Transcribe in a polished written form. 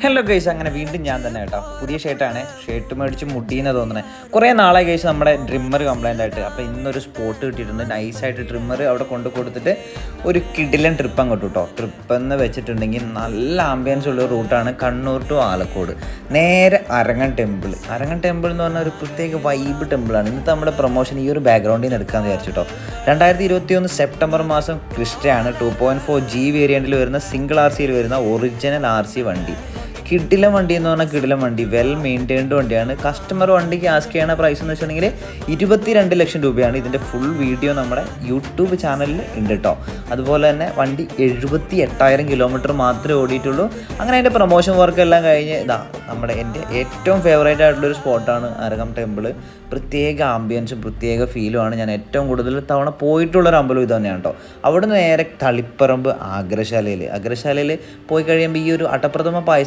Hello guys, അങ്ങനെ വീണ്ടും ഞാൻ തന്നെ കേട്ടോ. പുതിയ ഷർട്ടാണ്. ഷർട്ട് മേടിച്ച് മുടിയെന്ന് തോന്നുന്നത് കുറേ നാളെ ഗൈസ് നമ്മുടെ ട്രിമ്മർ കംപ്ലൈൻ്റ് ആയിട്ട്. അപ്പോൾ ഇന്നൊരു സ്പോട്ട് കിട്ടിയിട്ടുണ്ട്. നൈസായിട്ട് ട്രിമ്മർ അവിടെ കൊടുത്തിട്ട് ഒരു കിടിലൻ ട്രിപ്പ് അങ്ങോട്ട് കേട്ടോ. ട്രിപ്പ് എന്ന് വെച്ചിട്ടുണ്ടെങ്കിൽ നല്ല ആംബിയൻസ് ഉള്ള റൂട്ടാണ്. കണ്ണൂർ ടു ആലക്കോട്, നേരെ അരങ്ങൻ ടെമ്പിൾ. അരങ്ങൻ ടെമ്പിൾ എന്ന് പറഞ്ഞാൽ ഒരു പ്രത്യേക വൈബ് ടെമ്പിളാണ്. ഇന്നത്തെ നമ്മുടെ പ്രൊമോഷൻ ഈ ഒരു ബാക്ക്ഗ്രൗണ്ടിൽ നിന്ന് എടുക്കാമെന്ന് വിചാരിച്ചിട്ടോ. 2021 സെപ്റ്റംബർ മാസം ക്രിസ്റ്റയാണ് 2.4G വേരിയൻറ്റിൽ വരുന്ന സിംഗിൾ RCയിൽ വരുന്ന ഒറിജിനൽ RC വണ്ടി. കിടിലൻ വണ്ടി എന്ന് പറഞ്ഞാൽ കിടിലൻ വണ്ടി, വെൽ മെയിൻറ്റൈൻഡ് വണ്ടിയാണ്. കസ്റ്റമർ വണ്ടിക്ക് ആസ്ക് ചെയ്യണ പ്രൈസ് എന്ന് വെച്ചിട്ടുണ്ടെങ്കിൽ 22 ലക്ഷം രൂപയാണ്. ഇതിൻ്റെ ഫുൾ വീഡിയോ നമ്മുടെ യൂട്യൂബ് ചാനലിൽ ഉണ്ട് കേട്ടോ. അതുപോലെ തന്നെ വണ്ടി 78,000 കിലോമീറ്റർ മാത്രമേ ഓടിയിട്ടുള്ളൂ. അങ്ങനെ അതിൻ്റെ പ്രൊമോഷൻ വർക്ക് എല്ലാം കഴിഞ്ഞ് എൻ്റെ ഏറ്റവും ഫേവറേറ്റ് ആയിട്ടുള്ളൊരു സ്പോട്ടാണ് അരങ്ങം ടെമ്പിൾ. പ്രത്യേക ആംബിയൻസും പ്രത്യേക ഫീലുമാണ്. ഞാൻ ഏറ്റവും കൂടുതൽ തവണ പോയിട്ടുള്ളൊരു അമ്പലം ഇത് തന്നെയാണ് കേട്ടോ. അവിടെ നിന്ന് നേരെ തളിപ്പറമ്പ് അഗ്രശാലയിൽ പോയി കഴിയുമ്പോൾ ഈ ഒരു അട്ടപ്രഥമ പായസം